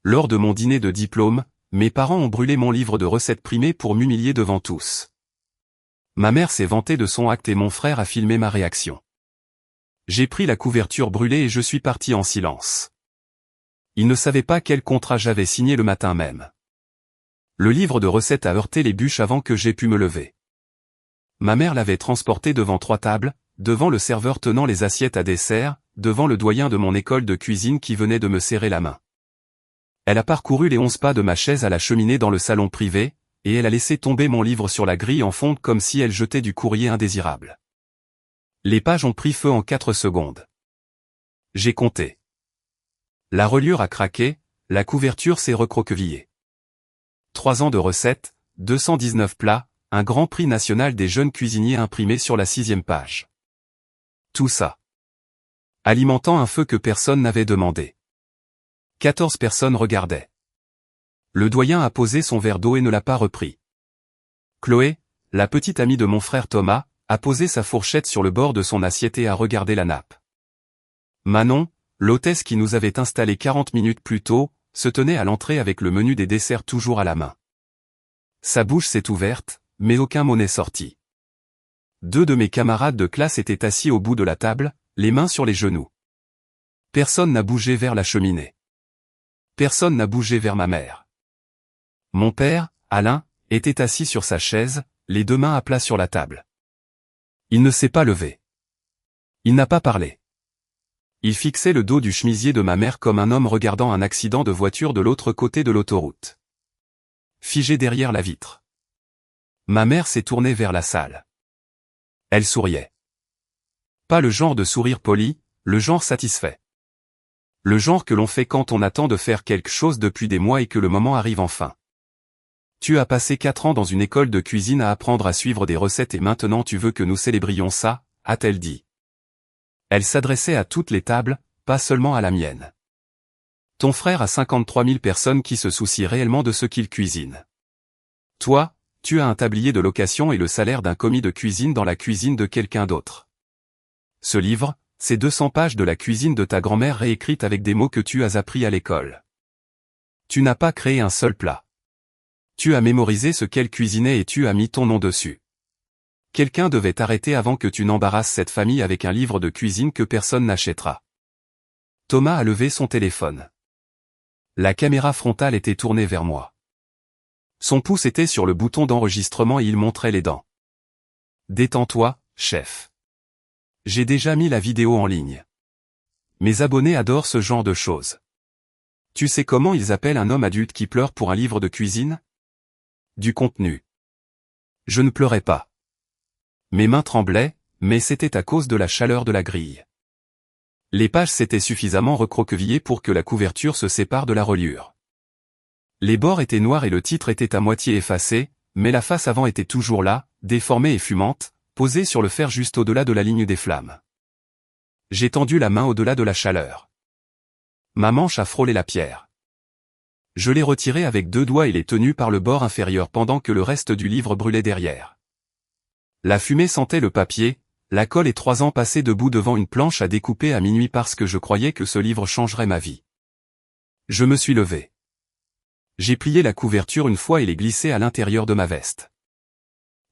Lors de mon dîner de diplôme, mes parents ont brûlé mon livre de recettes primé pour m'humilier devant tous. Ma mère s'est vantée de son acte et mon frère a filmé ma réaction. J'ai pris la couverture brûlée et je suis parti en silence. Ils ne savaient pas quel contrat j'avais signé le matin même. Le livre de recettes a heurté les bûches avant que j'aie pu me lever. Ma mère l'avait transporté devant 3 tables, devant le serveur tenant les assiettes à dessert, devant le doyen de mon école de cuisine qui venait de me serrer la main. Elle a parcouru les 11 pas de ma chaise à la cheminée dans le salon privé, et elle a laissé tomber mon livre sur la grille en fonte comme si elle jetait du courrier indésirable. Les pages ont pris feu en 4 secondes. J'ai compté. La reliure a craqué, la couverture s'est recroquevillée. 3 ans de recettes, 219 plats, un grand prix national des jeunes cuisiniers imprimé sur la 6e page. Tout ça. Alimentant un feu que personne n'avait demandé. 14 personnes regardaient. Le doyen a posé son verre d'eau et ne l'a pas repris. Chloé, la petite amie de mon frère Thomas, a posé sa fourchette sur le bord de son assiette et a regardé la nappe. Manon, l'hôtesse qui nous avait installés 40 minutes plus tôt, se tenait à l'entrée avec le menu des desserts toujours à la main. Sa bouche s'est ouverte, mais aucun mot n'est sorti. 2 de mes camarades de classe étaient assis au bout de la table, les mains sur les genoux. Personne n'a bougé vers la cheminée. Personne n'a bougé vers ma mère. Mon père, Alain, était assis sur sa chaise, les 2 mains à plat sur la table. Il ne s'est pas levé. Il n'a pas parlé. Il fixait le dos du chemisier de ma mère comme un homme regardant un accident de voiture de l'autre côté de l'autoroute. Figé derrière la vitre. Ma mère s'est tournée vers la salle. Elle souriait. Pas le genre de sourire poli, le genre satisfait. Le genre que l'on fait quand on attend de faire quelque chose depuis des mois et que le moment arrive enfin. Tu as passé 4 ans dans une école de cuisine à apprendre à suivre des recettes et maintenant tu veux que nous célébrions ça, a-t-elle dit. Elle s'adressait à toutes les tables, pas seulement à la mienne. Ton frère a 53 000 personnes qui se soucient réellement de ce qu'il cuisine. Toi, tu as un tablier de location et le salaire d'un commis de cuisine dans la cuisine de quelqu'un d'autre. Ce livre, c'est 200 pages de la cuisine de ta grand-mère réécrite avec des mots que tu as appris à l'école. Tu n'as pas créé un seul plat. Tu as mémorisé ce qu'elle cuisinait et tu as mis ton nom dessus. Quelqu'un devait t'arrêter avant que tu n'embarrasses cette famille avec un livre de cuisine que personne n'achètera. Thomas a levé son téléphone. La caméra frontale était tournée vers moi. Son pouce était sur le bouton d'enregistrement et il montrait les dents. Détends-toi, chef. J'ai déjà mis la vidéo en ligne. Mes abonnés adorent ce genre de choses. Tu sais comment ils appellent un homme adulte qui pleure pour un livre de cuisine? Du contenu. Je ne pleurais pas. Mes mains tremblaient, mais c'était à cause de la chaleur de la grille. Les pages s'étaient suffisamment recroquevillées pour que la couverture se sépare de la reliure. Les bords étaient noirs et le titre était à moitié effacé, mais la face avant était toujours là, déformée et fumante, posée sur le fer juste au-delà de la ligne des flammes. J'ai tendu la main au-delà de la chaleur. Ma manche a frôlé la pierre. Je l'ai retirée avec 2 doigts et l'ai tenue par le bord inférieur pendant que le reste du livre brûlait derrière. La fumée sentait le papier, la colle et 3 ans passés debout devant une planche à découper à minuit parce que je croyais que ce livre changerait ma vie. Je me suis levé. J'ai plié la couverture une fois et l'ai glissée à l'intérieur de ma veste.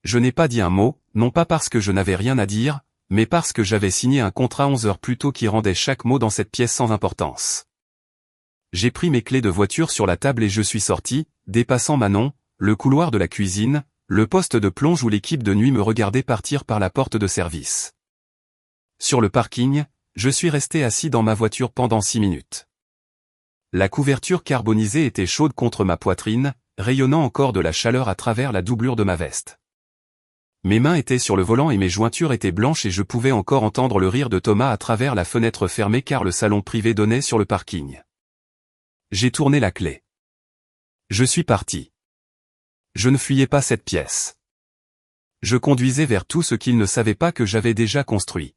Je n'ai pas dit un mot, non pas parce que je n'avais rien à dire, mais parce que j'avais signé un contrat 11 heures plus tôt qui rendait chaque mot dans cette pièce sans importance. J'ai pris mes clés de voiture sur la table et je suis sorti, dépassant Manon, le couloir de la cuisine, le poste de plonge où l'équipe de nuit me regardait partir par la porte de service. Sur le parking, je suis resté assis dans ma voiture pendant 6 minutes. La couverture carbonisée était chaude contre ma poitrine, rayonnant encore de la chaleur à travers la doublure de ma veste. Mes mains étaient sur le volant et mes jointures étaient blanches et je pouvais encore entendre le rire de Thomas à travers la fenêtre fermée car le salon privé donnait sur le parking. J'ai tourné la clé. Je suis parti. Je ne fuyais pas cette pièce. Je conduisais vers tout ce qu'ils ne savaient pas que j'avais déjà construit.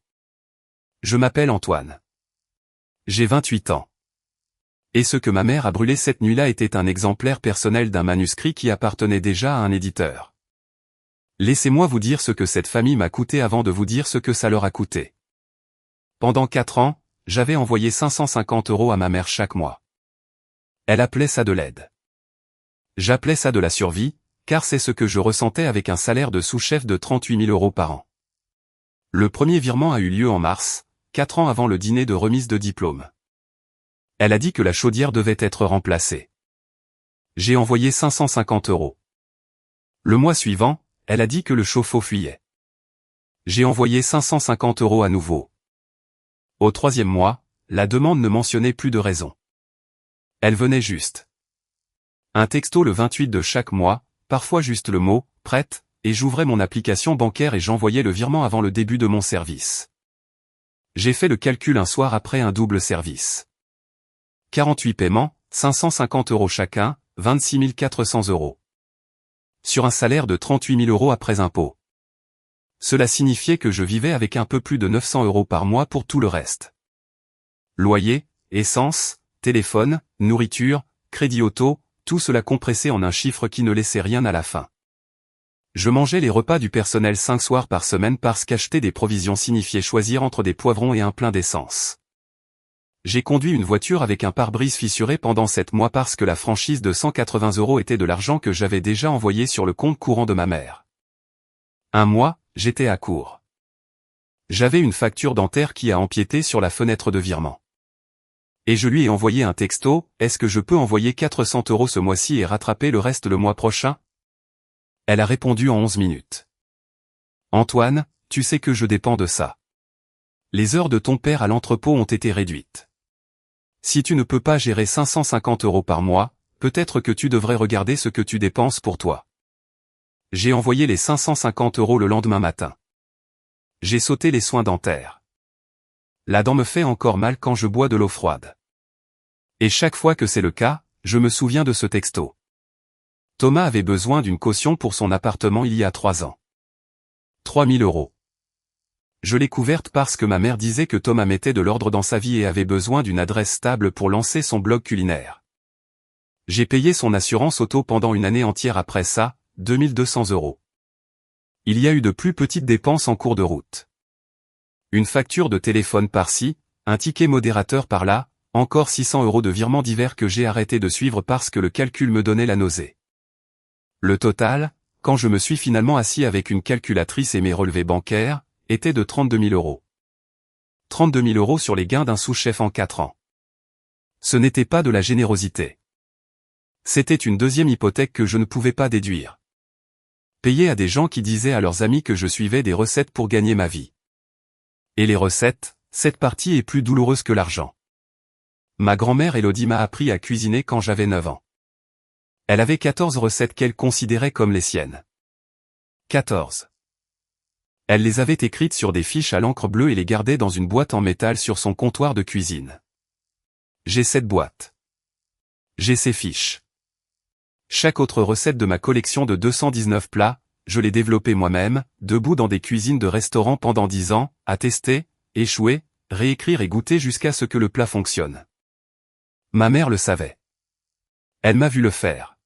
Je m'appelle Antoine. J'ai 28 ans. Et ce que ma mère a brûlé cette nuit-là était un exemplaire personnel d'un manuscrit qui appartenait déjà à un éditeur. Laissez-moi vous dire ce que cette famille m'a coûté avant de vous dire ce que ça leur a coûté. Pendant 4 ans, j'avais envoyé 550 € à ma mère chaque mois. Elle appelait ça de l'aide. J'appelais ça de la survie, car c'est ce que je ressentais avec un salaire de sous-chef de 38 000 € par an. Le premier virement a eu lieu en mars, 4 ans avant le dîner de remise de diplôme. Elle a dit que la chaudière devait être remplacée. J'ai envoyé 550 €. Le mois suivant, elle a dit que le chauffe-eau fuyait. J'ai envoyé 550 € à nouveau. Au troisième mois, la demande ne mentionnait plus de raison. Elle venait juste. Un texto le 28 de chaque mois, parfois juste le mot « prête », et j'ouvrais mon application bancaire et j'envoyais le virement avant le début de mon service. J'ai fait le calcul un soir après un double service. 48 paiements, 550 € chacun, 26 400 €. Sur un salaire de 38 000 € après impôt. Cela signifiait que je vivais avec un peu plus de 900 € par mois pour tout le reste. Loyer, essence, téléphone, nourriture, crédit auto, tout cela compressé en un chiffre qui ne laissait rien à la fin. Je mangeais les repas du personnel 5 soirs par semaine parce qu'acheter des provisions signifiait choisir entre des poivrons et un plein d'essence. J'ai conduit une voiture avec un pare-brise fissuré pendant 7 mois parce que la franchise de 180 € était de l'argent que j'avais déjà envoyé sur le compte courant de ma mère. Un mois, j'étais à court. J'avais une facture dentaire qui a empiété sur la fenêtre de virement. Et je lui ai envoyé un texto, « Est-ce que je peux envoyer 400 € ce mois-ci et rattraper le reste le mois prochain ?» Elle a répondu en 11 minutes. « Antoine, tu sais que je dépends de ça. Les heures de ton père à l'entrepôt ont été réduites. Si tu ne peux pas gérer 550 € par mois, peut-être que tu devrais regarder ce que tu dépenses pour toi. » J'ai envoyé les 550 € le lendemain matin. J'ai sauté les soins dentaires. La dent me fait encore mal quand je bois de l'eau froide. Et chaque fois que c'est le cas, je me souviens de ce texto. Thomas avait besoin d'une caution pour son appartement il y a 3 ans. 3 000 €. Je l'ai couverte parce que ma mère disait que Thomas mettait de l'ordre dans sa vie et avait besoin d'une adresse stable pour lancer son blog culinaire. J'ai payé son assurance auto pendant une année entière après ça, 2 200 €. Il y a eu de plus petites dépenses en cours de route. Une facture de téléphone par-ci, un ticket modérateur par-là, encore 600 € de virements divers que j'ai arrêté de suivre parce que le calcul me donnait la nausée. Le total, quand je me suis finalement assis avec une calculatrice et mes relevés bancaires, était de 32 000 €. 32 000 € sur les gains d'un sous-chef en 4 ans. Ce n'était pas de la générosité. C'était une deuxième hypothèque que je ne pouvais pas déduire. Payer à des gens qui disaient à leurs amis que je suivais des recettes pour gagner ma vie. Et les recettes, cette partie est plus douloureuse que l'argent. Ma grand-mère Élodie m'a appris à cuisiner quand j'avais 9 ans. Elle avait 14 recettes qu'elle considérait comme les siennes. 14. Elle les avait écrites sur des fiches à l'encre bleue et les gardait dans une boîte en métal sur son comptoir de cuisine. J'ai cette boîte. J'ai ces fiches. Chaque autre recette de ma collection de 219 plats, je l'ai développée moi-même, debout dans des cuisines de restaurants pendant 10 ans, à tester, échouer, réécrire et goûter jusqu'à ce que le plat fonctionne. Ma mère le savait. Elle m'a vu le faire.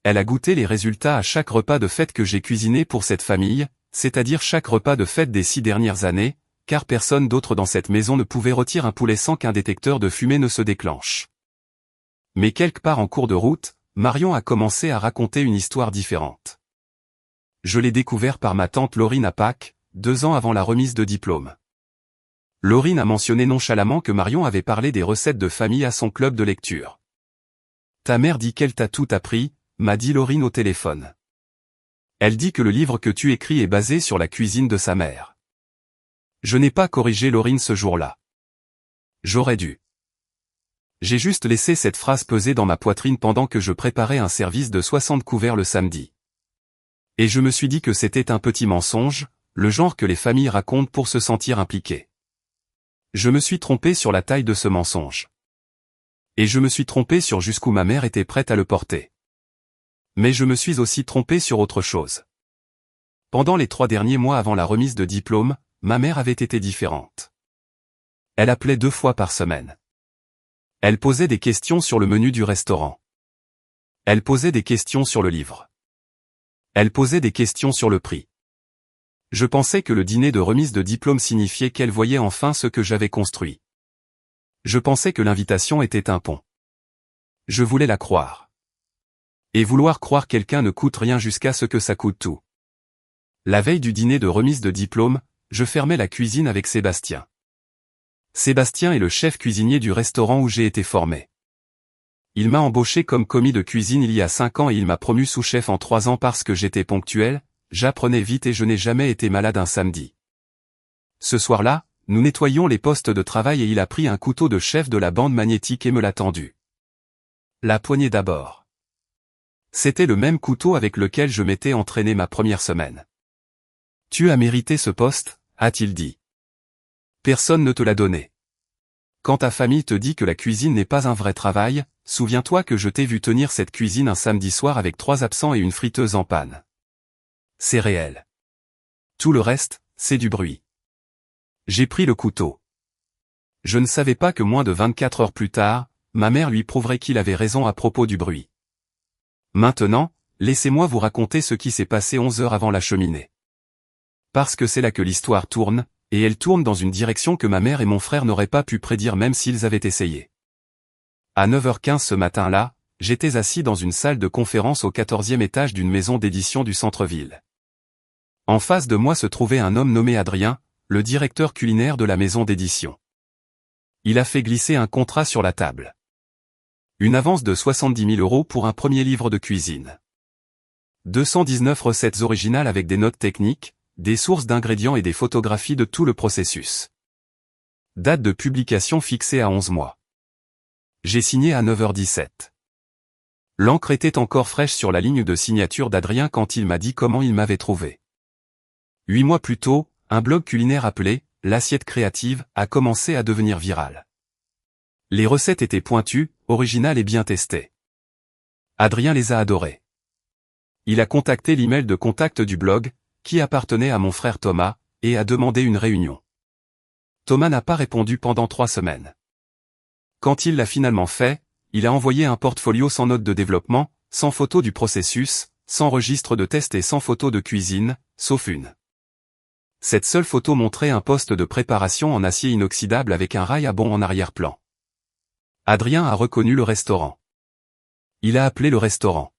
Elle a goûté les résultats à chaque repas de fête que j'ai cuisiné pour cette famille, c'est-à-dire chaque repas de fête des 6 dernières années, car personne d'autre dans cette maison ne pouvait rôtir un poulet sans qu'un détecteur de fumée ne se déclenche. Mais quelque part en cours de route, Marion a commencé à raconter une histoire différente. Je l'ai découvert par ma tante Laurine à Pâques, 2 ans avant la remise de diplôme. Laurine a mentionné nonchalamment que Marion avait parlé des recettes de famille à son club de lecture. « Ta mère dit qu'elle t'a tout appris », m'a dit Laurine au téléphone. Elle dit que le livre que tu écris est basé sur la cuisine de sa mère. Je n'ai pas corrigé Laurine ce jour-là. J'aurais dû. J'ai juste laissé cette phrase peser dans ma poitrine pendant que je préparais un service de 60 couverts le samedi. Et je me suis dit que c'était un petit mensonge, le genre que les familles racontent pour se sentir impliquées. Je me suis trompé sur la taille de ce mensonge. Et je me suis trompé sur jusqu'où ma mère était prête à le porter. Mais je me suis aussi trompé sur autre chose. Pendant les 3 derniers mois avant la remise de diplôme, ma mère avait été différente. Elle appelait 2 fois par semaine. Elle posait des questions sur le menu du restaurant. Elle posait des questions sur le livre. Elle posait des questions sur le prix. Je pensais que le dîner de remise de diplôme signifiait qu'elle voyait enfin ce que j'avais construit. Je pensais que l'invitation était un pont. Je voulais la croire. Et vouloir croire quelqu'un ne coûte rien jusqu'à ce que ça coûte tout. La veille du dîner de remise de diplôme, je fermais la cuisine avec Sébastien. Sébastien est le chef cuisinier du restaurant où j'ai été formé. Il m'a embauché comme commis de cuisine il y a 5 ans et il m'a promu sous-chef en 3 ans parce que j'étais ponctuel, j'apprenais vite et je n'ai jamais été malade un samedi. Ce soir-là, nous nettoyions les postes de travail et il a pris un couteau de chef de la bande magnétique et me l'a tendu. La poignée d'abord. C'était le même couteau avec lequel je m'étais entraîné ma première semaine. « Tu as mérité ce poste », a-t-il dit. « Personne ne te l'a donné. Quand ta famille te dit que la cuisine n'est pas un vrai travail, souviens-toi que je t'ai vu tenir cette cuisine un samedi soir avec 3 absents et une friteuse en panne. C'est réel. Tout le reste, c'est du bruit. » J'ai pris le couteau. Je ne savais pas que moins de 24 heures plus tard, ma mère lui prouverait qu'il avait raison à propos du bruit. Maintenant, laissez-moi vous raconter ce qui s'est passé 11 heures avant la cheminée. Parce que c'est là que l'histoire tourne, et elle tourne dans une direction que ma mère et mon frère n'auraient pas pu prédire même s'ils avaient essayé. À 9h15 ce matin-là, j'étais assis dans une salle de conférence au 14e étage d'une maison d'édition du centre-ville. En face de moi se trouvait un homme nommé Adrien, le directeur culinaire de la maison d'édition. Il a fait glisser un contrat sur la table. Une avance de 70 000 € pour un premier livre de cuisine. 219 recettes originales avec des notes techniques, des sources d'ingrédients et des photographies de tout le processus. Date de publication fixée à 11 mois. J'ai signé à 9h17. L'encre était encore fraîche sur la ligne de signature d'Adrien quand il m'a dit comment il m'avait trouvé. 8 mois plus tôt, un blog culinaire appelé « L'assiette créative » a commencé à devenir viral. Les recettes étaient pointues, originales et bien testées. Adrien les a adorées. Il a contacté l'email de contact du blog, qui appartenait à mon frère Thomas, et a demandé une réunion. Thomas n'a pas répondu pendant 3 semaines. Quand il l'a finalement fait, il a envoyé un portfolio sans note de développement, sans photo du processus, sans registre de test et sans photo de cuisine, sauf une. Cette seule photo montrait un poste de préparation en acier inoxydable avec un rail à bond en arrière-plan. Adrien a reconnu le restaurant. Il a appelé le restaurant.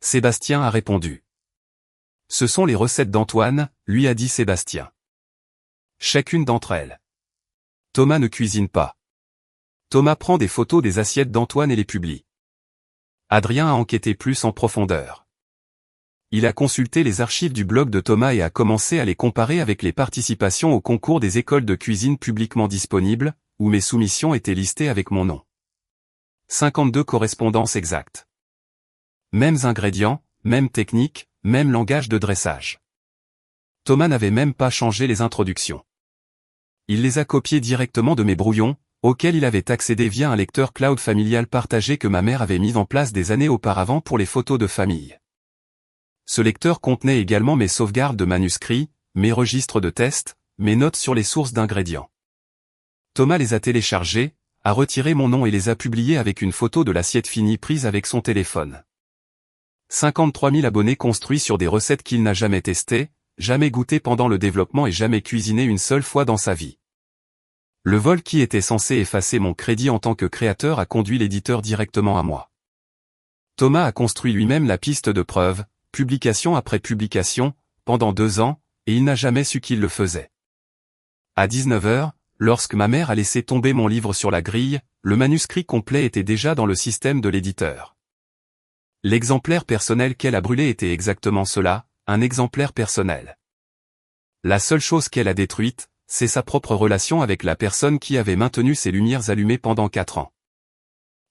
Sébastien a répondu. Ce sont les recettes d'Antoine, lui a dit Sébastien. Chacune d'entre elles. Thomas ne cuisine pas. Thomas prend des photos des assiettes d'Antoine et les publie. Adrien a enquêté plus en profondeur. Il a consulté les archives du blog de Thomas et a commencé à les comparer avec les participations au concours des écoles de cuisine publiquement disponibles, où mes soumissions étaient listées avec mon nom. 52 correspondances exactes. Mêmes ingrédients, même technique, même langage de dressage. Thomas n'avait même pas changé les introductions. Il les a copiées directement de mes brouillons, auxquels il avait accédé via un lecteur cloud familial partagé que ma mère avait mis en place des années auparavant pour les photos de famille. Ce lecteur contenait également mes sauvegardes de manuscrits, mes registres de tests, mes notes sur les sources d'ingrédients. Thomas les a téléchargés, a retiré mon nom et les a publiés avec une photo de l'assiette finie prise avec son téléphone. 53 000 abonnés construits sur des recettes qu'il n'a jamais testées, jamais goûtées pendant le développement et jamais cuisinées une seule fois dans sa vie. Le vol qui était censé effacer mon crédit en tant que créateur a conduit l'éditeur directement à moi. Thomas a construit lui-même la piste de preuve, publication après publication, pendant 2 ans, et il n'a jamais su qu'il le faisait. À 19h, lorsque ma mère a laissé tomber mon livre sur la grille, le manuscrit complet était déjà dans le système de l'éditeur. L'exemplaire personnel qu'elle a brûlé était exactement cela, un exemplaire personnel. La seule chose qu'elle a détruite, c'est sa propre relation avec la personne qui avait maintenu ses lumières allumées pendant 4 ans.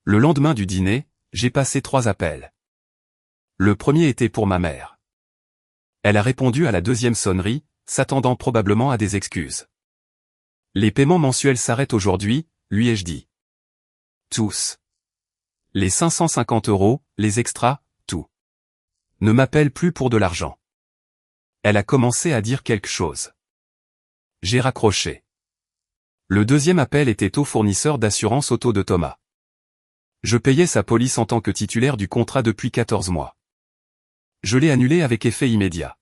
Le lendemain du dîner, j'ai passé 3 appels. Le premier était pour ma mère. Elle a répondu à la deuxième sonnerie, s'attendant probablement à des excuses. Les paiements mensuels s'arrêtent aujourd'hui, lui ai-je dit. Tous. Les 550 €, les extras, tout. Ne m'appelle plus pour de l'argent. Elle a commencé à dire quelque chose. J'ai raccroché. Le deuxième appel était au fournisseur d'assurance auto de Thomas. Je payais sa police en tant que titulaire du contrat depuis 14 mois. Je l'ai annulé avec effet immédiat.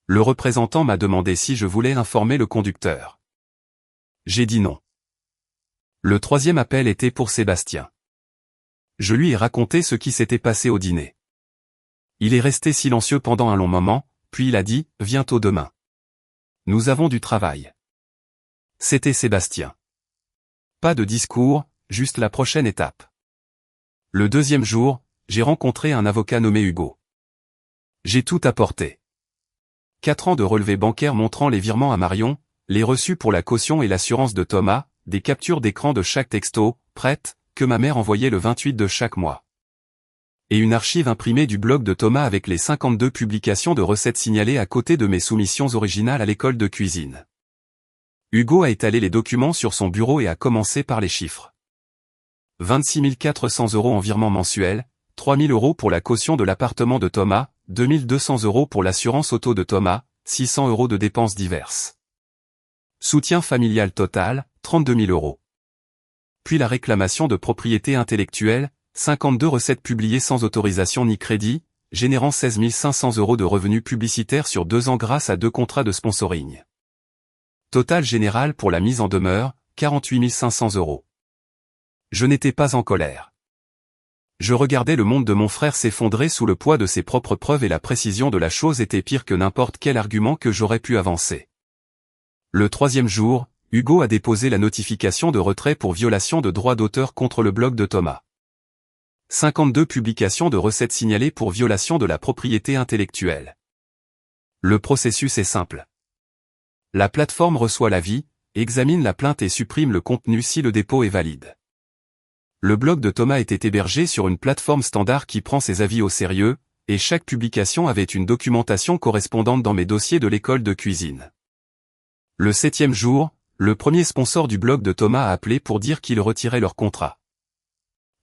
Le représentant m'a demandé si je voulais informer le conducteur. J'ai dit non. Le troisième appel était pour Sébastien. Je lui ai raconté ce qui s'était passé au dîner. Il est resté silencieux pendant un long moment, puis il a dit « Viens tôt demain. Nous avons du travail. » C'était Sébastien. Pas de discours, juste la prochaine étape. Le deuxième jour, j'ai rencontré un avocat nommé Hugo. J'ai tout apporté. 4 ans de relevés bancaires montrant les virements à Marion, les reçus pour la caution et l'assurance de Thomas, des captures d'écran de chaque texto, prête, que ma mère envoyait le 28 de chaque mois. Et une archive imprimée du blog de Thomas avec les 52 publications de recettes signalées à côté de mes soumissions originales à l'école de cuisine. Hugo a étalé les documents sur son bureau et a commencé par les chiffres. 26 400 € en virement mensuel, 3 000 € pour la caution de l'appartement de Thomas, 2 200 € pour l'assurance auto de Thomas, 600 € de dépenses diverses. Soutien familial total, 32 000 €. Puis la réclamation de propriété intellectuelle, 52 recettes publiées sans autorisation ni crédit, générant 16 500 € de revenus publicitaires sur 2 ans grâce à 2 contrats de sponsoring. Total général pour la mise en demeure, 48 500 €. Je n'étais pas en colère. Je regardais le monde de mon frère s'effondrer sous le poids de ses propres preuves et la précision de la chose était pire que n'importe quel argument que j'aurais pu avancer. Le 3e jour, Hugo a déposé la notification de retrait pour violation de droits d'auteur contre le blog de Thomas. 52 publications de recettes signalées pour violation de la propriété intellectuelle. Le processus est simple. La plateforme reçoit l'avis, examine la plainte et supprime le contenu si le dépôt est valide. Le blog de Thomas était hébergé sur une plateforme standard qui prend ses avis au sérieux, et chaque publication avait une documentation correspondante dans mes dossiers de l'école de cuisine. Le 7e jour, le premier sponsor du blog de Thomas a appelé pour dire qu'ils retiraient leur contrat.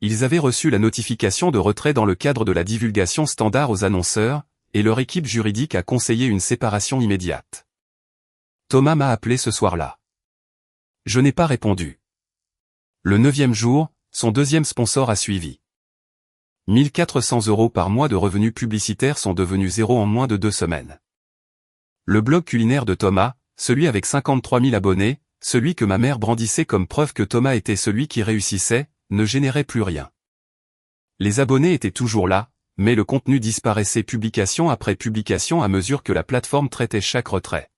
Ils avaient reçu la notification de retrait dans le cadre de la divulgation standard aux annonceurs, et leur équipe juridique a conseillé une séparation immédiate. Thomas m'a appelé ce soir-là. Je n'ai pas répondu. Le 9e jour, son deuxième sponsor a suivi. 1 400 € par mois de revenus publicitaires sont devenus zéro en moins de 2 semaines. Le blog culinaire de Thomas, celui avec 53 000 abonnés, celui que ma mère brandissait comme preuve que Thomas était celui qui réussissait, ne générait plus rien. Les abonnés étaient toujours là, mais le contenu disparaissait publication après publication à mesure que la plateforme traitait chaque retrait.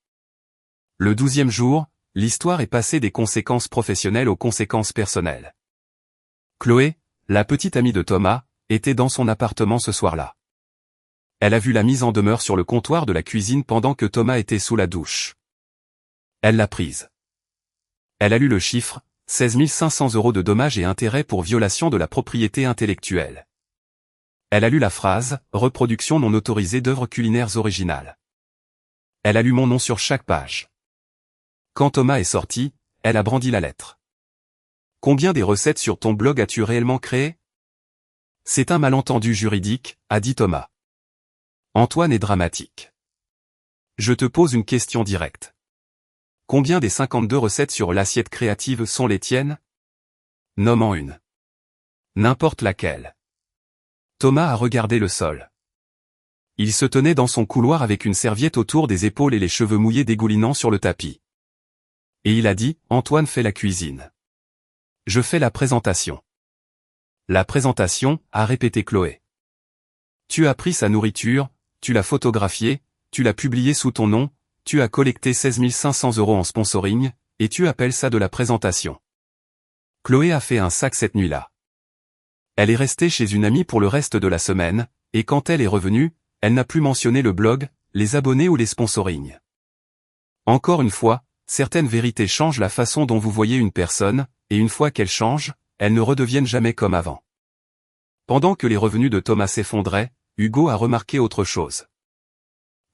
Le 12e jour, l'histoire est passée des conséquences professionnelles aux conséquences personnelles. Chloé, la petite amie de Thomas, était dans son appartement ce soir-là. Elle a vu la mise en demeure sur le comptoir de la cuisine pendant que Thomas était sous la douche. Elle l'a prise. Elle a lu le chiffre, 16 500 € de dommages et intérêts pour violation de la propriété intellectuelle. Elle a lu la phrase « Reproduction non autorisée d'œuvres culinaires originales ». Elle a lu mon nom sur chaque page. Quand Thomas est sorti, elle a brandi la lettre. Combien des recettes sur ton blog as-tu réellement créé? C'est un malentendu juridique, a dit Thomas. Antoine est dramatique. Je te pose une question directe. Combien des 52 recettes sur l'assiette créative sont les tiennes? Nomme-en une. N'importe laquelle. Thomas a regardé le sol. Il se tenait dans son couloir avec une serviette autour des épaules et les cheveux mouillés dégoulinant sur le tapis. Et il a dit, Antoine fait la cuisine. Je fais la présentation. La présentation, a répété Chloé. Tu as pris sa nourriture, tu l'as photographiée, tu l'as publiée sous ton nom, tu as collecté 16 500 € en sponsoring, et tu appelles ça de la présentation. Chloé a fait un sac cette nuit-là. Elle est restée chez une amie pour le reste de la semaine, et quand elle est revenue, elle n'a plus mentionné le blog, les abonnés ou les sponsorings. Encore une fois, certaines vérités changent la façon dont vous voyez une personne, et une fois qu'elles changent, elles ne redeviennent jamais comme avant. Pendant que les revenus de Thomas s'effondraient, Hugo a remarqué autre chose.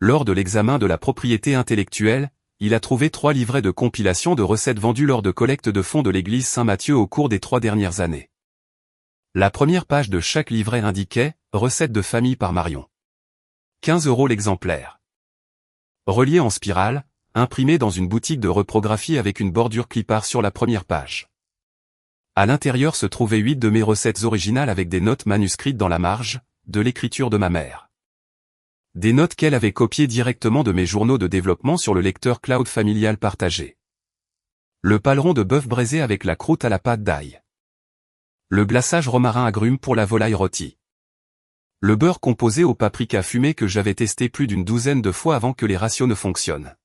Lors de l'examen de la propriété intellectuelle, il a trouvé 3 livrets de compilation de recettes vendues lors de collecte de fonds de l'église Saint-Matthieu au cours des 3 dernières années. La première page de chaque livret indiquait « Recettes de famille par Marion ». 15 € l'exemplaire. Relié en spirale, imprimé dans une boutique de reprographie avec une bordure clipart sur la première page. À l'intérieur se trouvaient 8 de mes recettes originales avec des notes manuscrites dans la marge, de l'écriture de ma mère. Des notes qu'elle avait copiées directement de mes journaux de développement sur le lecteur cloud familial partagé. Le paleron de bœuf braisé avec la croûte à la pâte d'ail. Le glaçage romarin agrumes pour la volaille rôtie. Le beurre composé au paprika fumé que j'avais testé plus d'une douzaine de fois avant que les ratios ne fonctionnent.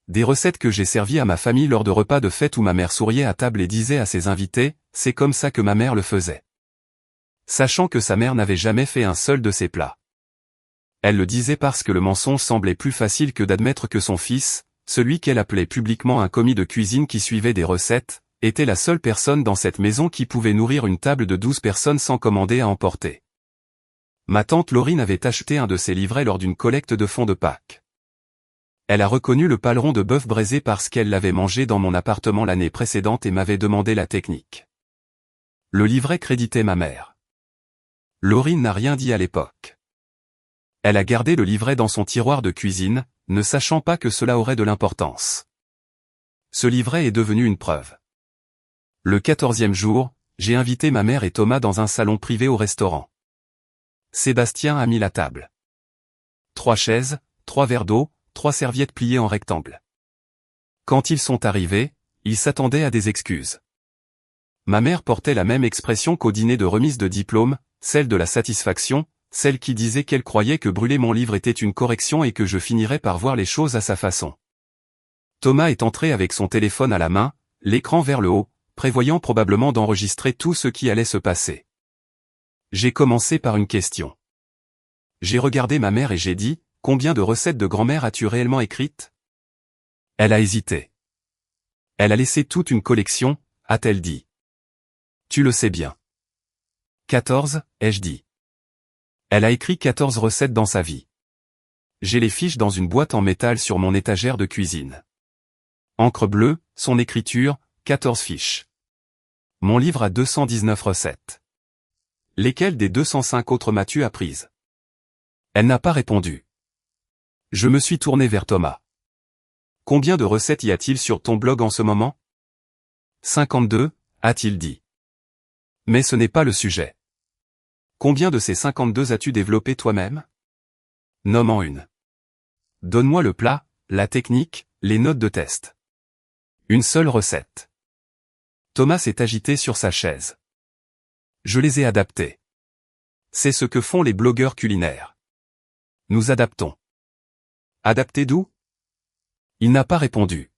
Des recettes que j'ai servies à ma famille lors de repas de fête où ma mère souriait à table et disait à ses invités, c'est comme ça que ma mère le faisait. Sachant que sa mère n'avait jamais fait un seul de ses plats. Elle le disait parce que le mensonge semblait plus facile que d'admettre que son fils, celui qu'elle appelait publiquement un commis de cuisine qui suivait des recettes, était la seule personne dans cette maison qui pouvait nourrir une table de 12 personnes sans commander à emporter. Ma tante Laurine avait acheté un de ses livrets lors d'une collecte de fonds de Pâques. Elle a reconnu le paleron de bœuf braisé parce qu'elle l'avait mangé dans mon appartement l'année précédente et m'avait demandé la technique. Le livret créditait ma mère. Laurine n'a rien dit à l'époque. Elle a gardé le livret dans son tiroir de cuisine, ne sachant pas que cela aurait de l'importance. Ce livret est devenu une preuve. Le 14e jour, j'ai invité ma mère et Thomas dans un salon privé au restaurant. Sébastien a mis la table. 3 chaises, 3 verres d'eau, 3 serviettes pliées en rectangle. Quand ils sont arrivés, ils s'attendaient à des excuses. Ma mère portait la même expression qu'au dîner de remise de diplôme, celle de la satisfaction, celle qui disait qu'elle croyait que brûler mon livre était une correction et que je finirais par voir les choses à sa façon. Thomas est entré avec son téléphone à la main, l'écran vers le haut, prévoyant probablement d'enregistrer tout ce qui allait se passer. J'ai commencé par une question. J'ai regardé ma mère et j'ai dit, combien de recettes de grand-mère as-tu réellement écrites? Elle a hésité. Elle a laissé toute une collection, a-t-elle dit. Tu le sais bien. 14, ai-je dit. Elle a écrit 14 recettes dans sa vie. J'ai les fiches dans une boîte en métal sur mon étagère de cuisine. Encre bleue, son écriture, 14 fiches. Mon livre a 219 recettes. Lesquelles des 205 autres m'as-tu apprises? Elle n'a pas répondu. Je me suis tourné vers Thomas. Combien de recettes y a-t-il sur ton blog en ce moment? 52, a-t-il dit. Mais ce n'est pas le sujet. Combien de ces 52 as-tu développé toi-même? Nomme-en une. Donne-moi le plat, la technique, les notes de test. Une seule recette. Thomas s'est agité sur sa chaise. Je les ai adaptés. C'est ce que font les blogueurs culinaires. Nous adaptons. Adapter d'où? Il n'a pas répondu.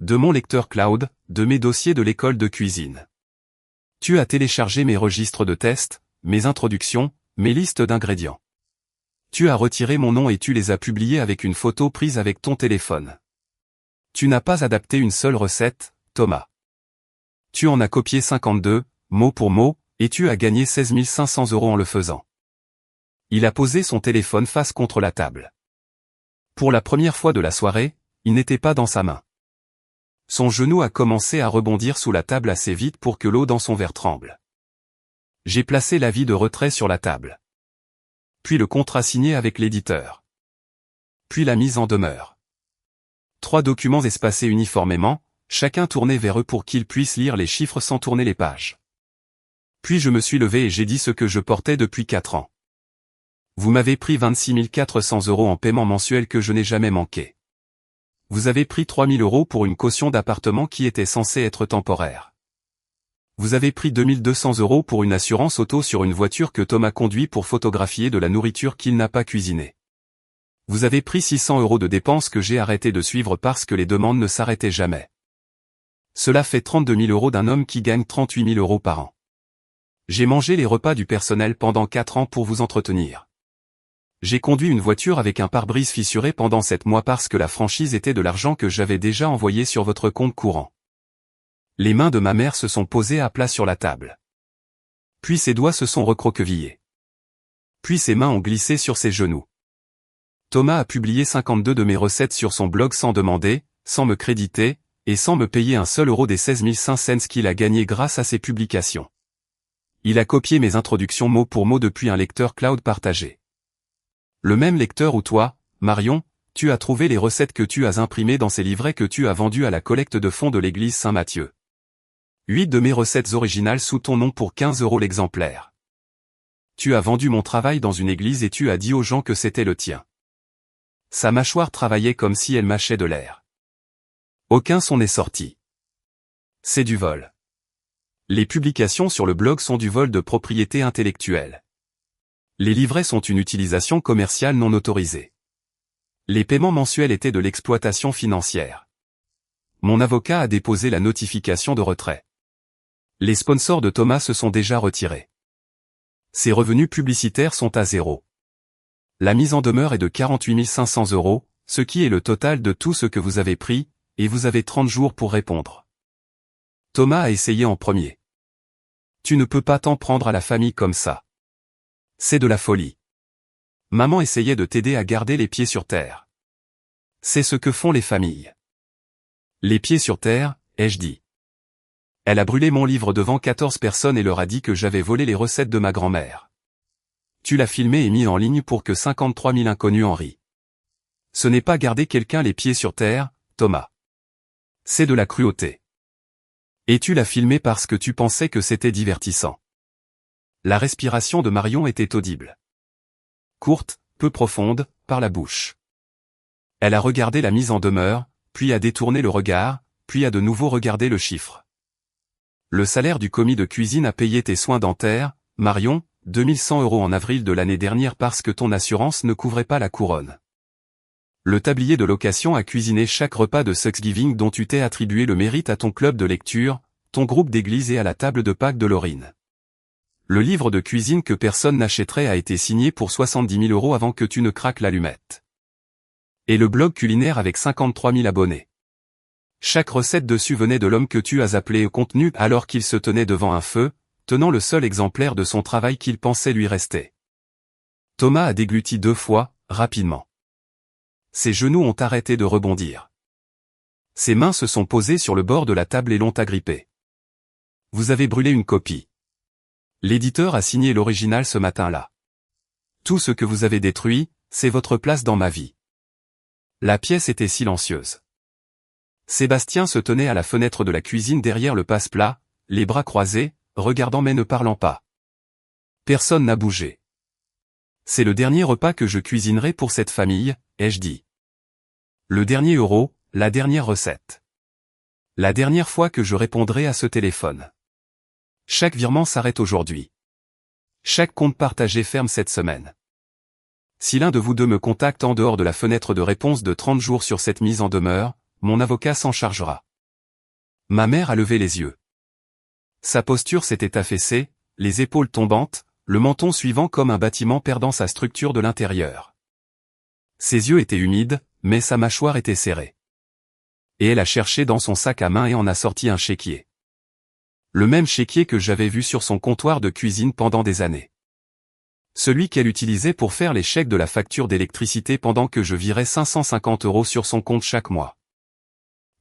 De mon lecteur cloud, de mes dossiers de l'école de cuisine. Tu as téléchargé mes registres de tests, mes introductions, mes listes d'ingrédients. Tu as retiré mon nom et tu les as publiés avec une photo prise avec ton téléphone. Tu n'as pas adapté une seule recette, Thomas. Tu en as copié 52, mot pour mot, et tu as gagné 16 500 € en le faisant. Il a posé son téléphone face contre la table. Pour la première fois de la soirée, il n'était pas dans sa main. Son genou a commencé à rebondir sous la table assez vite pour que l'eau dans son verre tremble. J'ai placé l'avis de retrait sur la table. Puis le contrat signé avec l'éditeur. Puis la mise en demeure. 3 documents espacés uniformément, chacun tourné vers eux pour qu'ils puissent lire les chiffres sans tourner les pages. Puis je me suis levé et j'ai dit ce que je portais depuis 4 ans. Vous m'avez pris 26 400 € en paiement mensuel que je n'ai jamais manqué. Vous avez pris 3 000 € pour une caution d'appartement qui était censée être temporaire. Vous avez pris 2 200 € pour une assurance auto sur une voiture que Thomas conduit pour photographier de la nourriture qu'il n'a pas cuisinée. Vous avez pris 600 € de dépenses que j'ai arrêté de suivre parce que les demandes ne s'arrêtaient jamais. Cela fait 32 000 € d'un homme qui gagne 38 000 € par an. J'ai mangé les repas du personnel pendant 4 ans pour vous entretenir. J'ai conduit une voiture avec un pare-brise fissuré pendant 7 mois parce que la franchise était de l'argent que j'avais déjà envoyé sur votre compte courant. Les mains de ma mère se sont posées à plat sur la table. Puis ses doigts se sont recroquevillés. Puis ses mains ont glissé sur ses genoux. Thomas a publié 52 de mes recettes sur son blog sans demander, sans me créditer, et sans me payer un seul euro des 16 500 € qu'il a gagné grâce à ses publications. Il a copié mes introductions mot pour mot depuis un lecteur cloud partagé. Le même lecteur où toi, Marion, tu as trouvé les recettes que tu as imprimées dans ces livrets que tu as vendus à la collecte de fonds de l'église Saint-Matthieu. 8 de mes recettes originales sous ton nom pour 15 € l'exemplaire. Tu as vendu mon travail dans une église et tu as dit aux gens que c'était le tien. Sa mâchoire travaillait comme si elle mâchait de l'air. Aucun son n'est sorti. C'est du vol. Les publications sur le blog sont du vol de propriété intellectuelle. Les livrets sont une utilisation commerciale non autorisée. Les paiements mensuels étaient de l'exploitation financière. Mon avocat a déposé la notification de retrait. Les sponsors de Thomas se sont déjà retirés. Ses revenus publicitaires sont à zéro. La mise en demeure est de 48 500 €, ce qui est le total de tout ce que vous avez pris, et vous avez 30 jours pour répondre. Thomas a essayé en premier. Tu ne peux pas t'en prendre à la famille comme ça. C'est de la folie. Maman essayait de t'aider à garder les pieds sur terre. C'est ce que font les familles. Les pieds sur terre, ai-je dit. Elle a brûlé mon livre devant 14 personnes et leur a dit que j'avais volé les recettes de ma grand-mère. Tu l'as filmé et mis en ligne pour que 53 000 inconnus en rient. Ce n'est pas garder quelqu'un les pieds sur terre, Thomas. C'est de la cruauté. Et tu l'as filmé parce que tu pensais que c'était divertissant. La respiration de Marion était audible. Courte, peu profonde, par la bouche. Elle a regardé la mise en demeure, puis a détourné le regard, puis a de nouveau regardé le chiffre. Le salaire du commis de cuisine a payé tes soins dentaires, Marion, 2100 € en avril de l'année dernière parce que ton assurance ne couvrait pas la couronne. Le tablier de location a cuisiné chaque repas de Thanksgiving dont tu t'es attribué le mérite à ton club de lecture, ton groupe d'église et à la table de Pâques de Laurine. Le livre de cuisine que personne n'achèterait a été signé pour 70 000 € avant que tu ne craques l'allumette. Et le blog culinaire avec 53 000 abonnés. Chaque recette dessus venait de l'homme que tu as appelé au contenu alors qu'il se tenait devant un feu, tenant le seul exemplaire de son travail qu'il pensait lui rester. Thomas a dégluti 2 fois, rapidement. Ses genoux ont arrêté de rebondir. Ses mains se sont posées sur le bord de la table et l'ont agrippé. Vous avez brûlé une copie. L'éditeur a signé l'original ce matin-là. Tout ce que vous avez détruit, c'est votre place dans ma vie. La pièce était silencieuse. Sébastien se tenait à la fenêtre de la cuisine derrière le passe-plat, les bras croisés, regardant mais ne parlant pas. Personne n'a bougé. C'est le dernier repas que je cuisinerai pour cette famille, ai-je dit. Le dernier euro, la dernière recette. La dernière fois que je répondrai à ce téléphone. Chaque virement s'arrête aujourd'hui. Chaque compte partagé ferme cette semaine. Si l'un de vous deux me contacte en dehors de la fenêtre de réponse de 30 jours sur cette mise en demeure, mon avocat s'en chargera. Ma mère a levé les yeux. Sa posture s'était affaissée, les épaules tombantes, le menton suivant comme un bâtiment perdant sa structure de l'intérieur. Ses yeux étaient humides, mais sa mâchoire était serrée. Et elle a cherché dans son sac à main et en a sorti un chéquier. Le même chéquier que j'avais vu sur son comptoir de cuisine pendant des années. Celui qu'elle utilisait pour faire les chèques de la facture d'électricité pendant que je virais 550 € sur son compte chaque mois.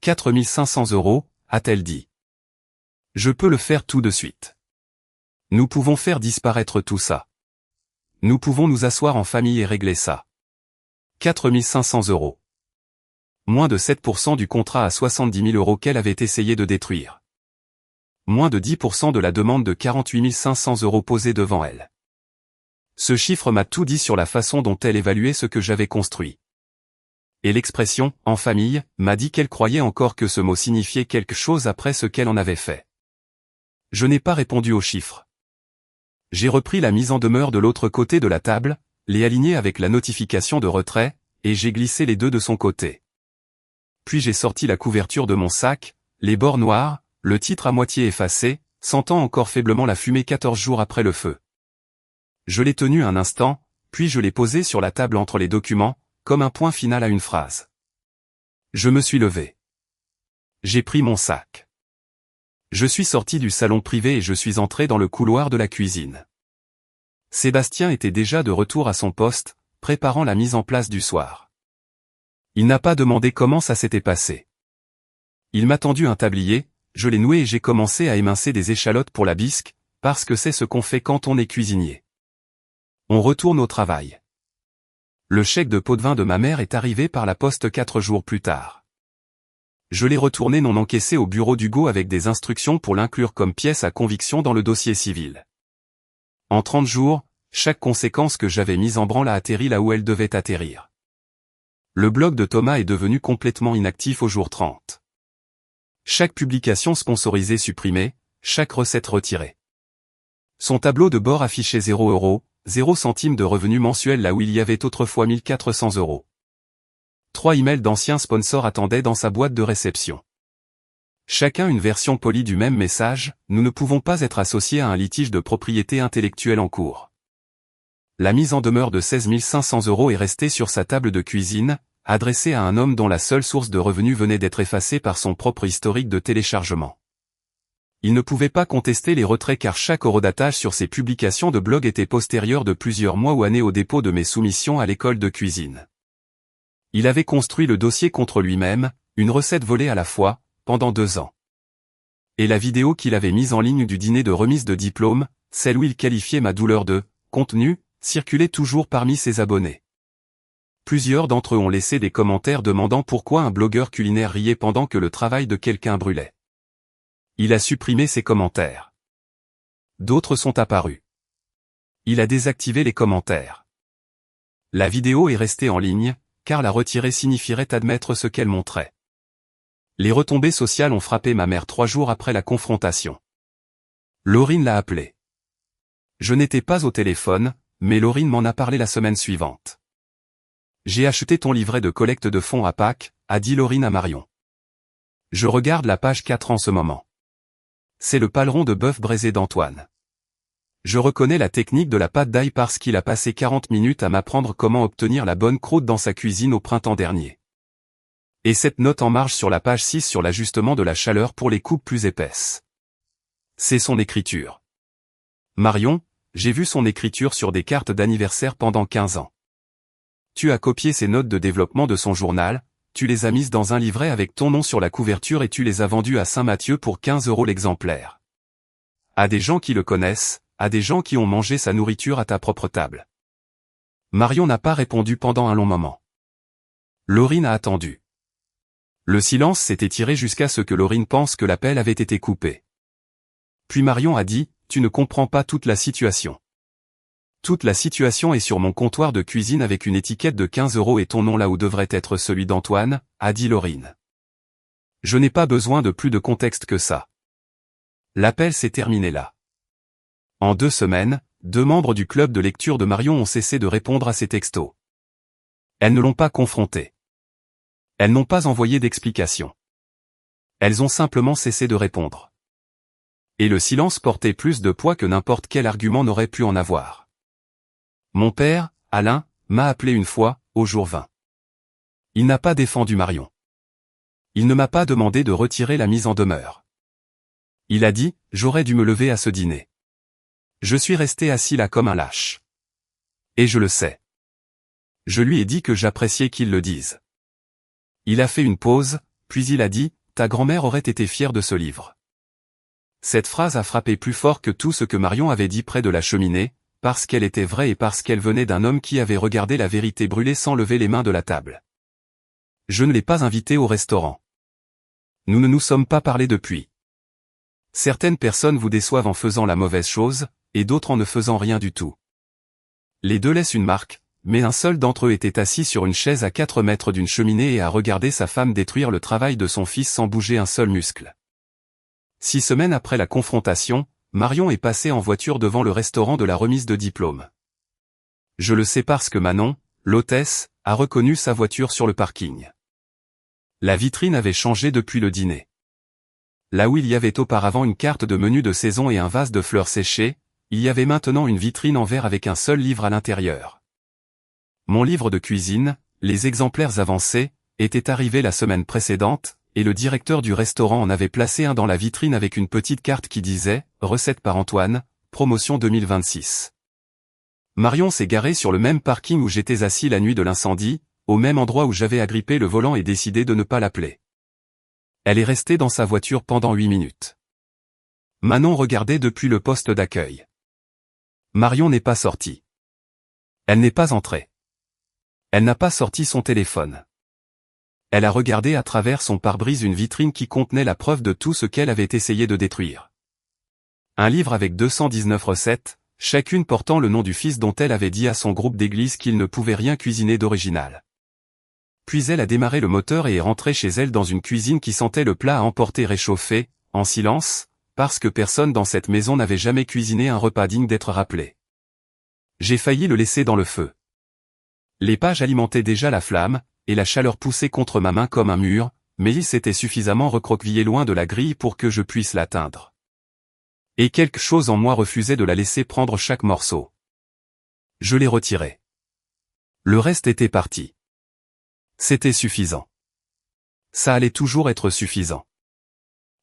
4 500 €, a-t-elle dit. Je peux le faire tout de suite. Nous pouvons faire disparaître tout ça. Nous pouvons nous asseoir en famille et régler ça. 4 500 €. Moins de 7% du contrat à 70 000 € qu'elle avait essayé de détruire. Moins de 10% de la demande de 48 500 € posée devant elle. Ce chiffre m'a tout dit sur la façon dont elle évaluait ce que j'avais construit. Et l'expression « en famille » m'a dit qu'elle croyait encore que ce mot signifiait quelque chose après ce qu'elle en avait fait. Je n'ai pas répondu aux chiffres. J'ai repris la mise en demeure de l'autre côté de la table, l'ai alignée avec la notification de retrait, et j'ai glissé les deux de son côté. Puis j'ai sorti la couverture de mon sac, les bords noirs, le titre à moitié effacé, sentant encore faiblement la fumée 14 jours après le feu. Je l'ai tenu un instant, puis je l'ai posé sur la table entre les documents, comme un point final à une phrase. Je me suis levé. J'ai pris mon sac. Je suis sorti du salon privé et je suis entré dans le couloir de la cuisine. Sébastien était déjà de retour à son poste, préparant la mise en place du soir. Il n'a pas demandé comment ça s'était passé. Il m'a tendu un tablier, je l'ai noué et j'ai commencé à émincer des échalotes pour la bisque, parce que c'est ce qu'on fait quand on est cuisinier. On retourne au travail. Le chèque de pot de vin de ma mère est arrivé par la poste 4 jours plus tard. Je l'ai retourné non encaissé au bureau d'Hugo avec des instructions pour l'inclure comme pièce à conviction dans le dossier civil. En 30 jours, chaque conséquence que j'avais mise en branle a atterri là où elle devait atterrir. Le blog de Thomas est devenu complètement inactif au jour 30. Chaque publication sponsorisée supprimée, chaque recette retirée. Son tableau de bord affichait 0 €, 0 centimes de revenus mensuels là où il y avait autrefois 1400 €. 3 emails d'anciens sponsors attendaient dans sa boîte de réception. Chacun une version polie du même message, nous ne pouvons pas être associés à un litige de propriété intellectuelle en cours. La mise en demeure de 16 500 € est restée sur sa table de cuisine, adressée à un homme dont la seule source de revenus venait d'être effacée par son propre historique de téléchargement. Il ne pouvait pas contester les retraits car chaque horodatage sur ses publications de blog était postérieur de plusieurs mois ou années au dépôt de mes soumissions à l'école de cuisine. Il avait construit le dossier contre lui-même, une recette volée à la fois, pendant 2 ans. Et la vidéo qu'il avait mise en ligne du dîner de remise de diplôme, celle où il qualifiait ma douleur de « contenu », circulait toujours parmi ses abonnés. Plusieurs d'entre eux ont laissé des commentaires demandant pourquoi un blogueur culinaire riait pendant que le travail de quelqu'un brûlait. Il a supprimé ces commentaires. D'autres sont apparus. Il a désactivé les commentaires. La vidéo est restée en ligne, car la retirer signifierait admettre ce qu'elle montrait. Les retombées sociales ont frappé ma mère 3 jours après la confrontation. Laurine l'a appelée. Je n'étais pas au téléphone, mais Laurine m'en a parlé la semaine suivante. J'ai acheté ton livret de collecte de fonds à Pâques, a dit Laurine à Marion. Je regarde la page 4 en ce moment. C'est le paleron de bœuf braisé d'Antoine. Je reconnais la technique de la pâte d'ail parce qu'il a passé 40 minutes à m'apprendre comment obtenir la bonne croûte dans sa cuisine au printemps dernier. Et cette note en marge sur la page 6 sur l'ajustement de la chaleur pour les coupes plus épaisses. C'est son écriture. Marion, j'ai vu son écriture sur des cartes d'anniversaire pendant 15 ans. Tu as copié ses notes de développement de son journal, tu les as mises dans un livret avec ton nom sur la couverture et tu les as vendues à Saint-Mathieu pour 15 € l'exemplaire. À des gens qui le connaissent, à des gens qui ont mangé sa nourriture à ta propre table. Marion n'a pas répondu pendant un long moment. Laurine a attendu. Le silence s'est étiré jusqu'à ce que Laurine pense que l'appel avait été coupé. Puis Marion a dit, tu ne comprends pas toute la situation. Toute la situation est sur mon comptoir de cuisine avec une étiquette de 15 € et ton nom là où devrait être celui d'Antoine, a dit Laurine. Je n'ai pas besoin de plus de contexte que ça. L'appel s'est terminé là. En 2 semaines, 2 membres du club de lecture de Marion ont cessé de répondre à ses textos. Elles ne l'ont pas confrontée. Elles n'ont pas envoyé d'explication. Elles ont simplement cessé de répondre. Et le silence portait plus de poids que n'importe quel argument n'aurait pu en avoir. Mon père, Alain, m'a appelé une fois, au jour 20. Il n'a pas défendu Marion. Il ne m'a pas demandé de retirer la mise en demeure. Il a dit, j'aurais dû me lever à ce dîner. Je suis resté assis là comme un lâche. Et je le sais. Je lui ai dit que j'appréciais qu'il le dise. Il a fait une pause, puis il a dit, ta grand-mère aurait été fière de ce livre. Cette phrase a frappé plus fort que tout ce que Marion avait dit près de la cheminée, parce qu'elle était vraie et parce qu'elle venait d'un homme qui avait regardé la vérité brûler sans lever les mains de la table. Je ne l'ai pas invité au restaurant. Nous ne nous sommes pas parlé depuis. Certaines personnes vous déçoivent en faisant la mauvaise chose, et d'autres en ne faisant rien du tout. Les deux laissent une marque, mais un seul d'entre eux était assis sur une chaise à 4 mètres d'une cheminée et a regardé sa femme détruire le travail de son fils sans bouger un seul muscle. 6 semaines après la confrontation, Marion est passée en voiture devant le restaurant de la remise de diplôme. Je le sais parce que Manon, l'hôtesse, a reconnu sa voiture sur le parking. La vitrine avait changé depuis le dîner. Là où il y avait auparavant une carte de menu de saison et un vase de fleurs séchées, il y avait maintenant une vitrine en verre avec un seul livre à l'intérieur. Mon livre de cuisine, les exemplaires avancés, était arrivé la semaine précédente, et le directeur du restaurant en avait placé un dans la vitrine avec une petite carte qui disait « Recette par Antoine, promotion 2026 ». Marion s'est garée sur le même parking où j'étais assis la nuit de l'incendie, au même endroit où j'avais agrippé le volant et décidé de ne pas l'appeler. Elle est restée dans sa voiture pendant 8 minutes. Manon regardait depuis le poste d'accueil. Marion n'est pas sortie. Elle n'est pas entrée. Elle n'a pas sorti son téléphone. Elle a regardé à travers son pare-brise une vitrine qui contenait la preuve de tout ce qu'elle avait essayé de détruire. Un livre avec 219 recettes, chacune portant le nom du fils dont elle avait dit à son groupe d'église qu'il ne pouvait rien cuisiner d'original. Puis elle a démarré le moteur et est rentrée chez elle dans une cuisine qui sentait le plat à emporter réchauffé, en silence, parce que personne dans cette maison n'avait jamais cuisiné un repas digne d'être rappelé. J'ai failli le laisser dans le feu. Les pages alimentaient déjà la flamme, et la chaleur poussait contre ma main comme un mur, mais il s'était suffisamment recroquevillé loin de la grille pour que je puisse l'atteindre. Et quelque chose en moi refusait de la laisser prendre chaque morceau. Je l'ai retiré. Le reste était parti. C'était suffisant. Ça allait toujours être suffisant.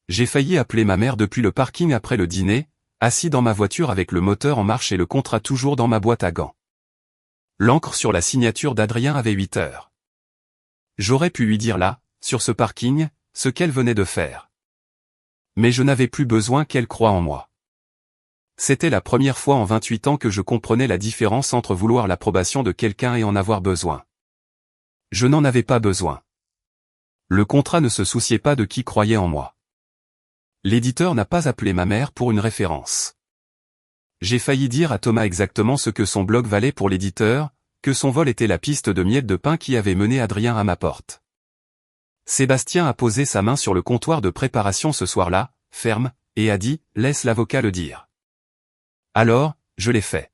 J'ai failli appeler ma mère depuis le parking après le dîner, assis dans ma voiture avec le moteur en marche et le contrat toujours dans ma boîte à gants. L'encre sur la signature d'Adrien avait 8 heures. J'aurais pu lui dire là, sur ce parking, ce qu'elle venait de faire. Mais je n'avais plus besoin qu'elle croie en moi. C'était la première fois en 28 ans que je comprenais la différence entre vouloir l'approbation de quelqu'un et en avoir besoin. Je n'en avais pas besoin. Le contrat ne se souciait pas de qui croyait en moi. L'éditeur n'a pas appelé ma mère pour une référence. J'ai failli dire à Thomas exactement ce que son blog valait pour l'éditeur, que son vol était la piste de miettes de pain qui avait mené Adrien à ma porte. Sébastien a posé sa main sur le comptoir de préparation ce soir-là, ferme, et a dit « Laisse l'avocat le dire ». Alors, je l'ai fait.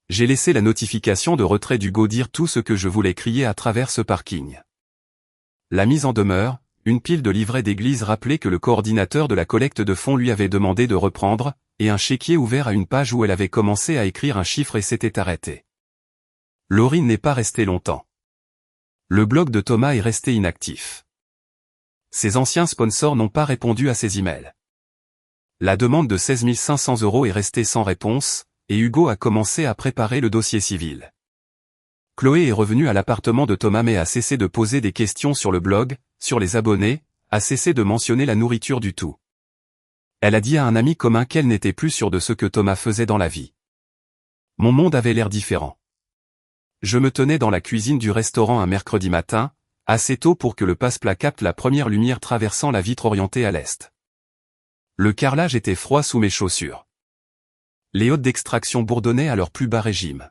J'ai laissé la notification de retrait d'Hugo dire tout ce que je voulais crier à travers ce parking. La mise en demeure, une pile de livrets d'église rappelait que le coordinateur de la collecte de fonds lui avait demandé de reprendre, et un chéquier ouvert à une page où elle avait commencé à écrire un chiffre et s'était arrêtée. Laurine n'est pas restée longtemps. Le blog de Thomas est resté inactif. Ses anciens sponsors n'ont pas répondu à ses emails. La demande de 16 500 € est restée sans réponse, et Hugo a commencé à préparer le dossier civil. Chloé est revenue à l'appartement de Thomas mais a cessé de poser des questions sur le blog, sur les abonnés, a cessé de mentionner la nourriture du tout. Elle a dit à un ami commun qu'elle n'était plus sûre de ce que Thomas faisait dans la vie. Mon monde avait l'air différent. Je me tenais dans la cuisine du restaurant un mercredi matin, assez tôt pour que le passe-plat capte la première lumière traversant la vitre orientée à l'est. Le carrelage était froid sous mes chaussures. Les hôtes d'extraction bourdonnaient à leur plus bas régime.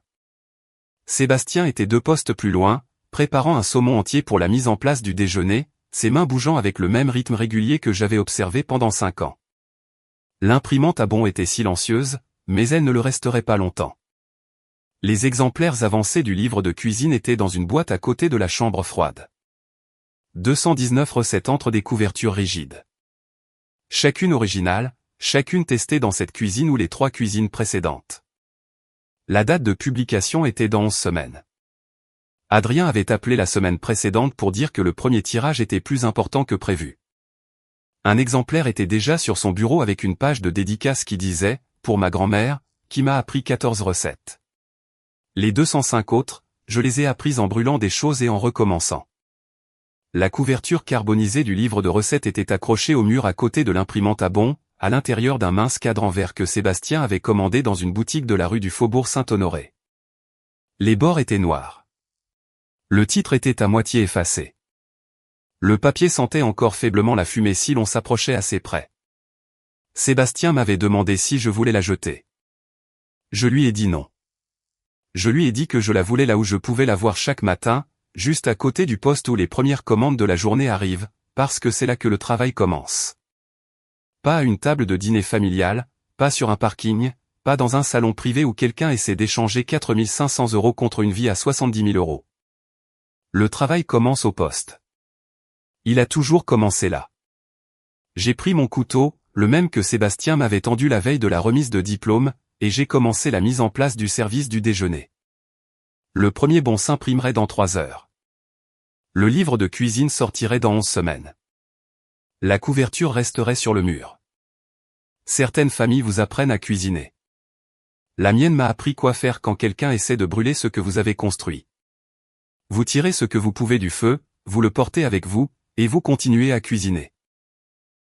Sébastien était 2 postes plus loin, préparant un saumon entier pour la mise en place du déjeuner, ses mains bougeant avec le même rythme régulier que j'avais observé pendant 5 ans. L'imprimante à bon était silencieuse, mais elle ne le resterait pas longtemps. Les exemplaires avancés du livre de cuisine étaient dans une boîte à côté de la chambre froide. 219 recettes entre des couvertures rigides. Chacune originale, chacune testée dans cette cuisine ou les 3 cuisines précédentes. La date de publication était dans 11 semaines. Adrien avait appelé la semaine précédente pour dire que le premier tirage était plus important que prévu. Un exemplaire était déjà sur son bureau avec une page de dédicace qui disait « Pour ma grand-mère, qui m'a appris 14 recettes ». Les 205 autres, je les ai apprises en brûlant des choses et en recommençant. La couverture carbonisée du livre de recettes était accrochée au mur à côté de l'imprimante à bon, à l'intérieur d'un mince cadre en verre que Sébastien avait commandé dans une boutique de la rue du Faubourg Saint-Honoré. Les bords étaient noirs. Le titre était à moitié effacé. Le papier sentait encore faiblement la fumée si l'on s'approchait assez près. Sébastien m'avait demandé si je voulais la jeter. Je lui ai dit non. Je lui ai dit que je la voulais là où je pouvais la voir chaque matin, juste à côté du poste où les premières commandes de la journée arrivent, parce que c'est là que le travail commence. Pas à une table de dîner familiale, pas sur un parking, pas dans un salon privé où quelqu'un essaie d'échanger 4 500 € contre une vie à 70 000 €. Le travail commence au poste. Il a toujours commencé là. J'ai pris mon couteau, le même que Sébastien m'avait tendu la veille de la remise de diplôme, et j'ai commencé la mise en place du service du déjeuner. Le premier bon s'imprimerait dans 3 heures. Le livre de cuisine sortirait dans 11 semaines. La couverture resterait sur le mur. Certaines familles vous apprennent à cuisiner. La mienne m'a appris quoi faire quand quelqu'un essaie de brûler ce que vous avez construit. Vous tirez ce que vous pouvez du feu, vous le portez avec vous, et vous continuez à cuisiner.